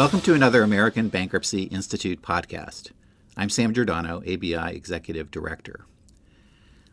Welcome to another American Bankruptcy Institute podcast. I'm Sam Gerdano, ABI Executive Director.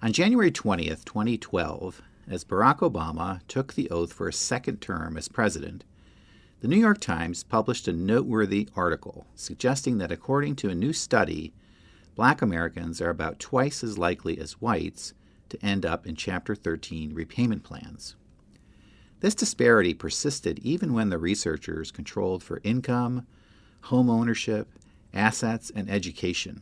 On January 20th, 2012, as Barack Obama took the oath for a second term as president, the New York Times published a noteworthy article suggesting that according to a new study, Black Americans are about twice as likely as whites to end up in Chapter 13 repayment plans. This disparity persisted even when the researchers controlled for income, home ownership, assets, and education,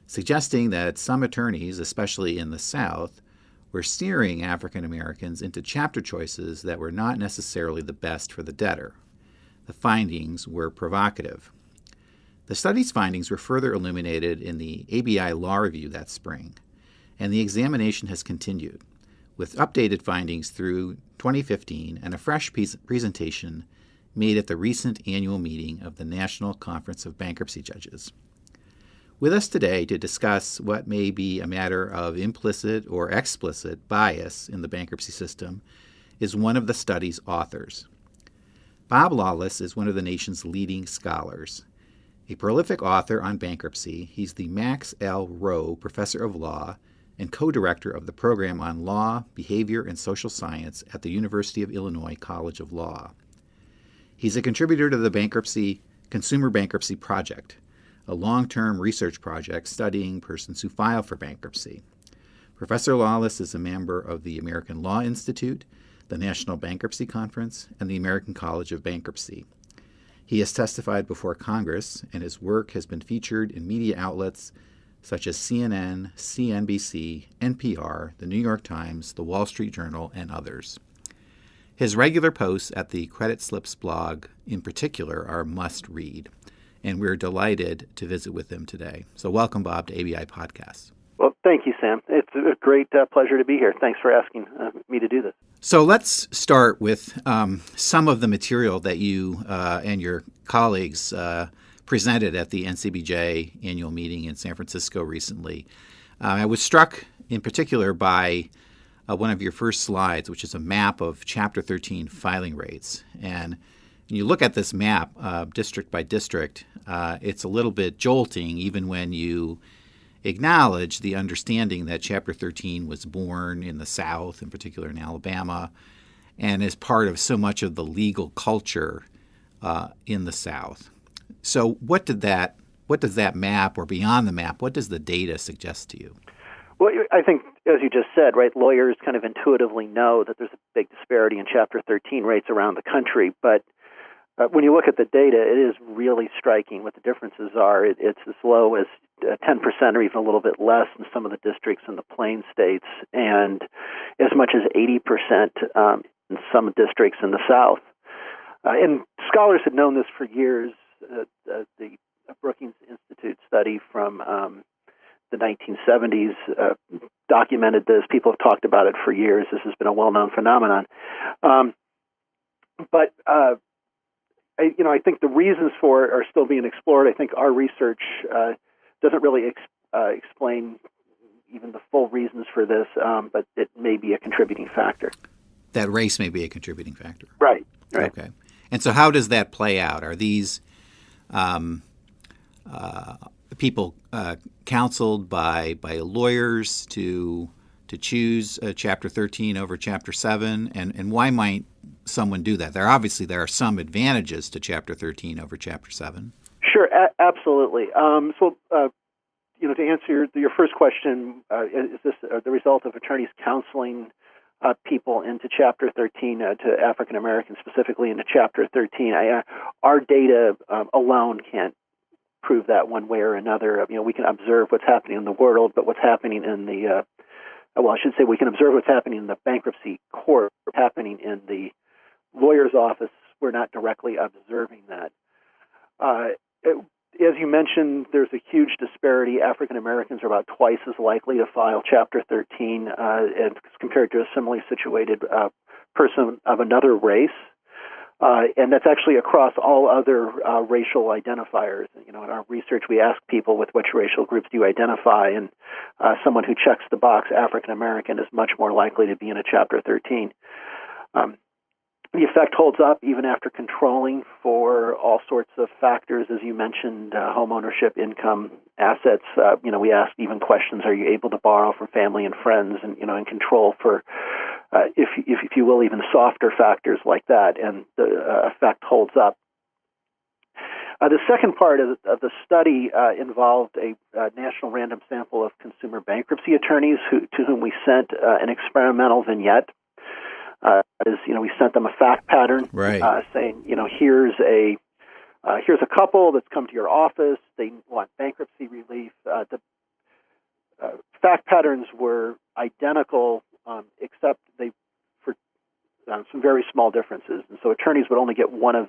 suggesting that some attorneys, especially in the South, were steering African Americans into chapter choices that were not necessarily the best for the debtor. The findings were provocative. The study's findings were further illuminated in the ABI Law Review that spring, and the examination has continued, with updated findings through 2015 and a fresh presentation made at the recent annual meeting of the National Conference of Bankruptcy Judges. With us today to discuss what may be a matter of implicit or explicit bias in the bankruptcy system is one of the study's authors. Bob Lawless is one of the nation's leading scholars. A prolific author on bankruptcy, he's the Max L. Rowe Professor of Law and co-director of the program on Law, Behavior, and Social Science at the University of Illinois College of Law. He's a contributor to the Consumer Bankruptcy Project, a long-term research project studying persons who file for bankruptcy. Professor Lawless is a member of the American Law Institute, the National Bankruptcy Conference, and the American College of Bankruptcy. He has testified before Congress, and his work has been featured in media outlets such as CNN, CNBC, NPR, the New York Times, the Wall Street Journal, and others. His regular posts at the Credit Slips blog, in particular, are must-read, and we're delighted to visit with him today. So welcome, Bob, to ABI Podcasts. Well, thank you, Sam. It's a great pleasure to be here. Thanks for asking me to do this. So let's start with some of the material that you and your colleagues presented at the NCBJ annual meeting in San Francisco recently. I was struck in particular by one of your first slides, which is a map of Chapter 13 filing rates. And when you look at this map, district by district, it's a little bit jolting, even when you acknowledge the understanding that Chapter 13 was born in the South, in particular in Alabama, and is part of so much of the legal culture in the South. So what does that map, or beyond the map, what does the data suggest to you? Well, I think, as you just said, right, lawyers kind of intuitively know that there's a big disparity in Chapter 13 rates around the country. But when you look at the data, it is really striking what the differences are. It's as low as 10% or even a little bit less in some of the districts in the Plain States, and as much as 80% in some districts in the South. And scholars had known this for years. The Brookings Institute study from the 1970s documented this. People have talked about it for years. This has been a well-known phenomenon. But I think the reasons for it are still being explored. I think our research doesn't really explain even the full reasons for this, but it may be a contributing factor. That race may be a contributing factor. Right. Okay. And so how does that play out? Are these people counseled by lawyers to choose Chapter 13 over Chapter 7? And why might someone do that? There are some advantages to Chapter 13 over Chapter 7. Sure, absolutely. To answer your first question, is this the result of attorneys counseling people into Chapter 13, to African Americans specifically into Chapter 13? Our data alone can't prove that one way or another. We can observe what's happening in the world, but what's happening in we can observe what's happening in the bankruptcy court, what's happening in the lawyer's office. We're not directly observing that. As you mentioned, there's a huge disparity. African Americans are about twice as likely to file Chapter 13 as compared to a similarly situated person of another race. And that's actually across all other racial identifiers. In our research, we ask people with which racial groups do you identify, and someone who checks the box African American is much more likely to be in a Chapter 13. The effect holds up even after controlling for all sorts of factors, as you mentioned, home ownership, income, assets. We asked even questions: are you able to borrow from family and friends, and and control for, if you will, even softer factors like that, and the effect holds up. The second part of the study involved a national random sample of consumer bankruptcy attorneys to whom we sent an experimental vignette. We sent them a fact pattern, right. saying, here's a couple that's come to your office. They want bankruptcy relief. The fact patterns were identical, except for some very small differences. And so attorneys would only get one of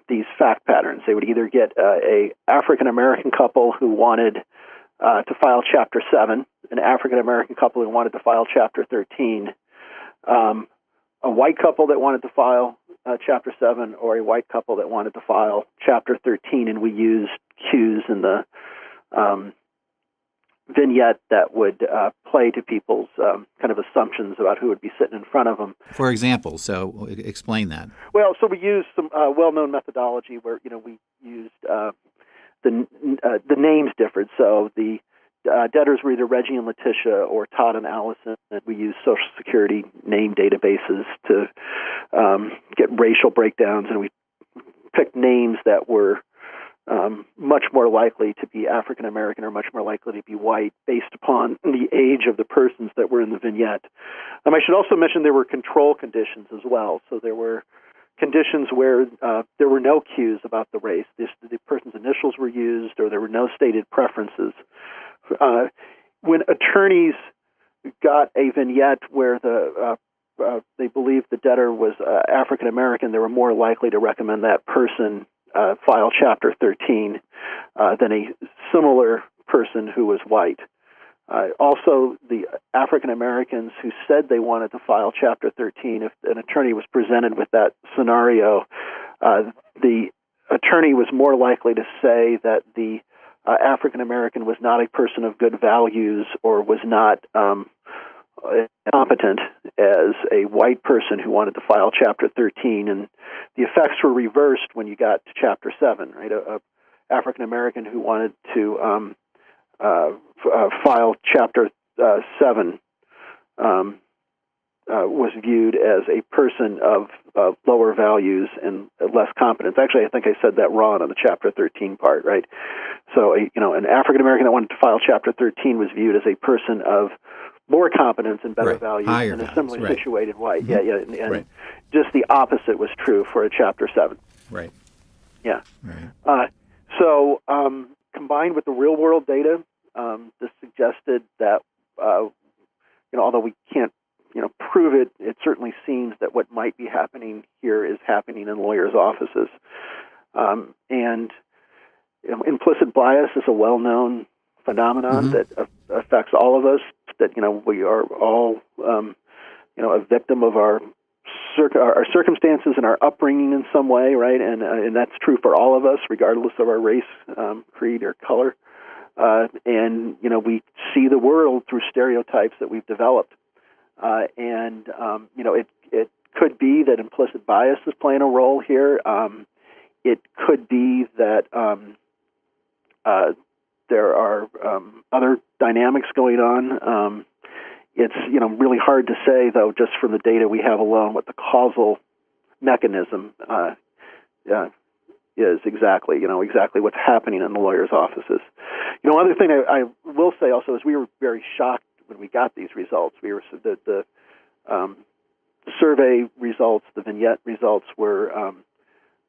these fact patterns. They would either get a African American couple who wanted to file Chapter 7, an African American couple who wanted to file Chapter 13. A white couple that wanted to file Chapter 7, or a white couple that wanted to file Chapter 13, and we used cues in the vignette that would play to people's kind of assumptions about who would be sitting in front of them. For example, so explain that. Well, so we used some well-known methodology where we used the names differed. So the debtors were either Reggie and Letitia or Todd and Allison, and we used Social Security name databases to get racial breakdowns, and we picked names that were much more likely to be African American or much more likely to be white based upon the age of the persons that were in the vignette. I should also mention there were control conditions as well. So there were conditions where there were no cues about the race. The person's initials were used, or there were no stated preferences. When attorneys got a vignette where they believed the debtor was African American, they were more likely to recommend that person file Chapter 13 than a similar person who was white. Also, the African Americans who said they wanted to file Chapter 13, if an attorney was presented with that scenario, the attorney was more likely to say that the African American was not a person of good values or was not competent as a white person who wanted to file Chapter 13, and the effects were reversed when you got to Chapter 7. Right, a African American who wanted to file Chapter 7 was viewed as a person of lower values and less competence. Actually, I think I said that wrong on the Chapter 13 part. Right, so an African American that wanted to file Chapter 13 was viewed as a person of more competence and better values than a similarly situated white. Mm-hmm. And just the opposite was true for a Chapter 7. Right. Yeah. Right. So combined with the real-world data, this suggested that, although we can't, prove it, it certainly seems that what might be happening here is happening in lawyers' offices. And implicit bias is a well-known phenomenon that affects all of us, that we are all a victim of our circumstances and our upbringing in some way, right? And that's true for all of us, regardless of our race, creed, or color. And we see the world through stereotypes that we've developed, and it could be that implicit bias is playing a role here. It could be that there are other dynamics going on. It's really hard to say, though, just from the data we have alone, what the causal mechanism is exactly. Exactly what's happening in the lawyers' offices. Another thing I will say also is we were very shocked when we got these results. We were the survey results, the vignette results were.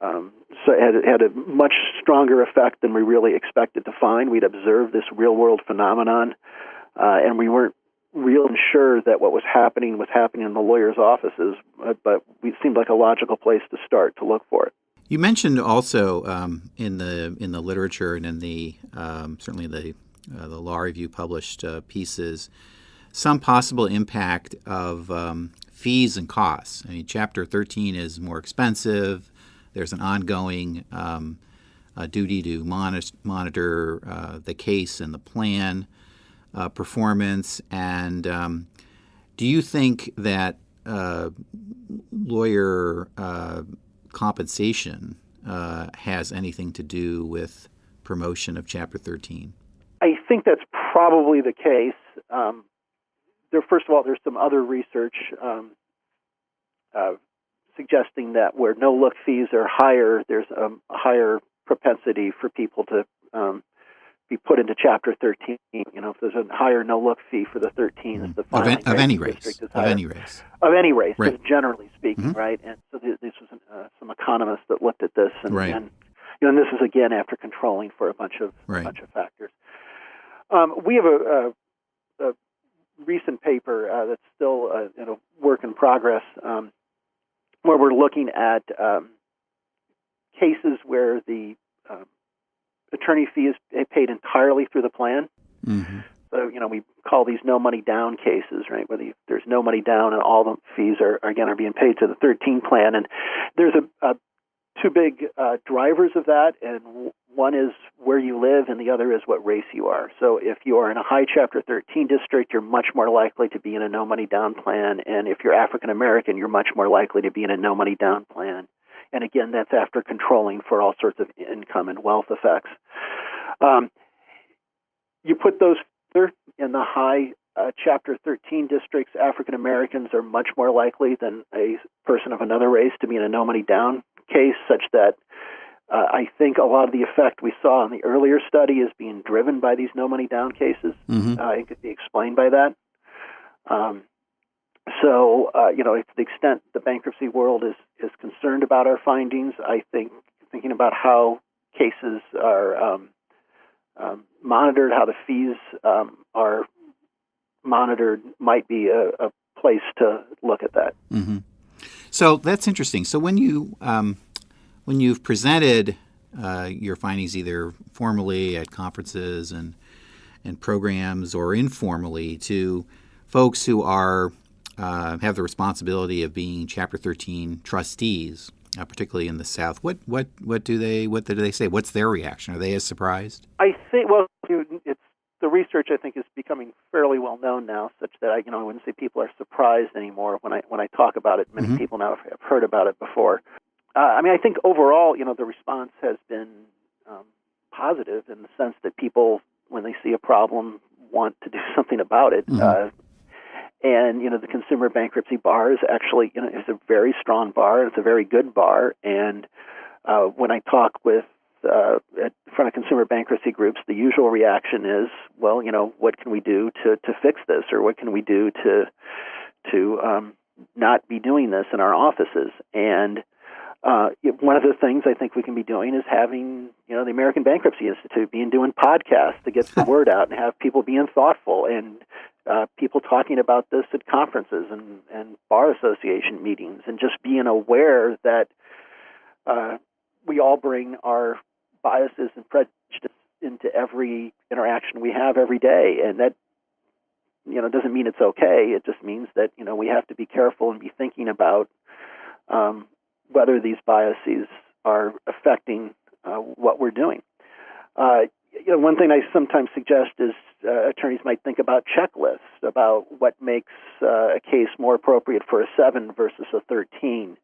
So it had a much stronger effect than we really expected to find. We'd observed this real-world phenomenon, and we weren't real sure that what was happening in the lawyers' offices, but it seemed like a logical place to start to look for it. You mentioned also in the literature and in the certainly the law review published pieces some possible impact of fees and costs. I mean, Chapter 13 is more expensive. There's an ongoing duty to monitor the case and the plan performance. And do you think that lawyer compensation has anything to do with promotion of Chapter 13. I think that's probably the case. First of all, there's some other research suggesting that where no-look fees are higher, there's a higher propensity for people to be put into Chapter 13. If there's a higher no-look fee for the 13s, the filing rate of any in the race. district is Of higher. any race. Of any race, Right. just generally speaking, right? And so this was some economists that looked at this, and, Right. and this is again after controlling for a bunch of factors. We have a recent paper that's still a work in progress, where we're looking at cases where the attorney fee is paid entirely through the plan. Mm-hmm. So, we call these no money down cases, right? Where there's no money down and all the fees are being paid to the 13 plan. And there's two big drivers of that, and one is where you live and the other is what race you are. So if you are in a high Chapter 13 district, you're much more likely to be in a no money down plan. And if you're African American, you're much more likely to be in a no money down plan. And again, that's after controlling for all sorts of income and wealth effects. You put those in the high Chapter 13 districts, African Americans are much more likely than a person of another race to be in a no money down case, such that I think a lot of the effect we saw in the earlier study is being driven by these no money down cases. Mm-hmm. It could be explained by that. So, to the extent the bankruptcy world is concerned about our findings, I think thinking about how cases are monitored, how the fees are monitored might be a place to look at that. Mm-hmm. So that's interesting. So when you've presented your findings either formally at conferences and programs or informally to folks who are have the responsibility of being Chapter 13 trustees, particularly in the South, what do they say? What's their reaction? Are they as surprised? I think it's the research I think is becoming fairly well known now, such that I wouldn't say people are surprised anymore when I talk about it. Many Mm-hmm. people now have heard about it before. I think overall, the response has been positive in the sense that people, when they see a problem, want to do something about it. Mm-hmm. And the consumer bankruptcy bar is actually is a very strong bar. It's a very good bar. And when I talk with in front of consumer bankruptcy groups, the usual reaction is, well, what can we do to fix this, or what can we do to not be doing this in our offices? And one of the things I think we can be doing is having, the American Bankruptcy Institute doing podcasts to get the word out and have people being thoughtful and people talking about this at conferences and bar association meetings, and just being aware that we all bring our biases and prejudice into every interaction we have every day. And that, doesn't mean it's okay. It just means that, we have to be careful and be thinking about whether these biases are affecting what we're doing. One thing I sometimes suggest is attorneys might think about checklists about what makes a case more appropriate for a 7 versus a 13.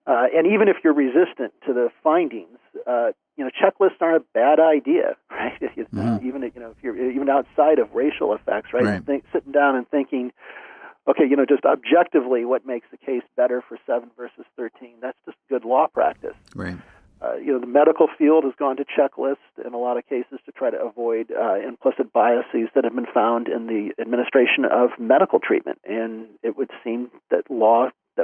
And even if you're resistant to the findings, checklists aren't a bad idea, right? Mm-hmm. Even if you're even outside of racial effects, right? Right. Sitting down and thinking, okay, just objectively, what makes the case better for 7 versus 13? That's just good law practice. Right. The medical field has gone to checklists in a lot of cases to try to avoid implicit biases that have been found in the administration of medical treatment, and it would seem that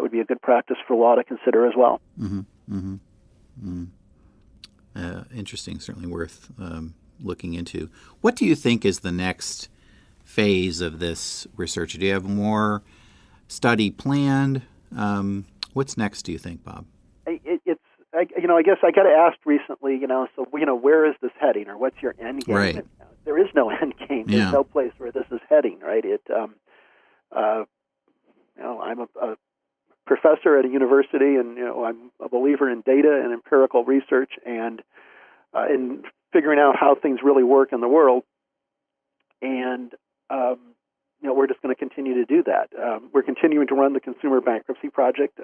would be a good practice for law to consider as well. Mm-hmm. Mm-hmm. Mm-hmm. Interesting. Certainly worth looking into. What do you think is the next phase of this research? Do you have more study planned? What's next, do you think, Bob? I guess I got asked recently, so, where is this heading, or what's your end game? Right. There is no end game. There's no place where this is heading, right? I'm a professor at a university, and, I'm a believer in data and empirical research and in figuring out how things really work in the world. And, we're just going to continue to do that. We're continuing to run the Consumer Bankruptcy Project.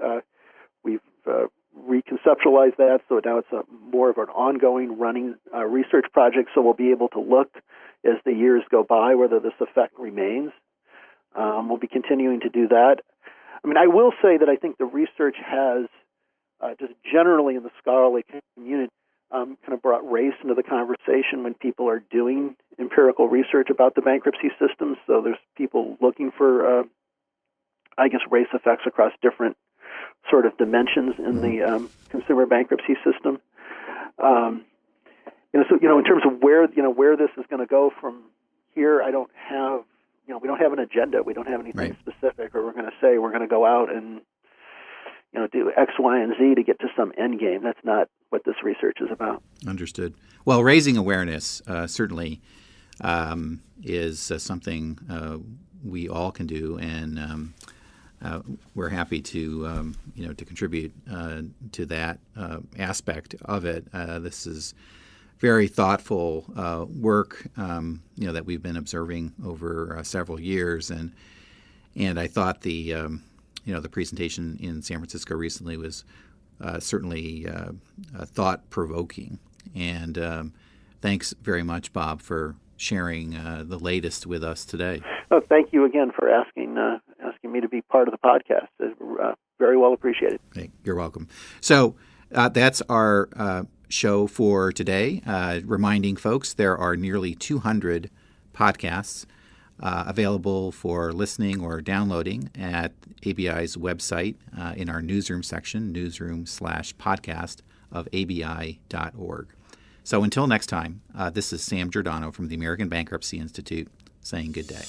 We've reconceptualized that, so now it's more of an ongoing running research project, so we'll be able to look as the years go by whether this effect remains. We'll be continuing to do that. I mean, I will say that I think the research has, just generally in the scholarly community, kind of brought race into the conversation when people are doing empirical research about the bankruptcy system. So there's people looking for, race effects across different sort of dimensions in the consumer bankruptcy system. In terms of where this is going to go from here, I don't have, we don't have an agenda. We don't have anything specific, or we're going to say we're going to go out and, do X, Y, and Z to get to some end game. That's not what this research is about. Understood. Well, raising awareness certainly is something we all can do, and we're happy to to contribute to that aspect of it. This is very thoughtful work that we've been observing over several years, and I thought the presentation in San Francisco recently was certainly thought-provoking. And thanks very much, Bob, for sharing the latest with us today. Oh, thank you again for asking me to be part of the podcast. Very well appreciated. Hey, you're welcome. So that's our show for today. Reminding folks there are nearly 200 podcasts available for listening or downloading at ABI's website in our newsroom section, newsroom/podcast of abi.org. So until next time, this is Sam Gerdano from the American Bankruptcy Institute saying good day.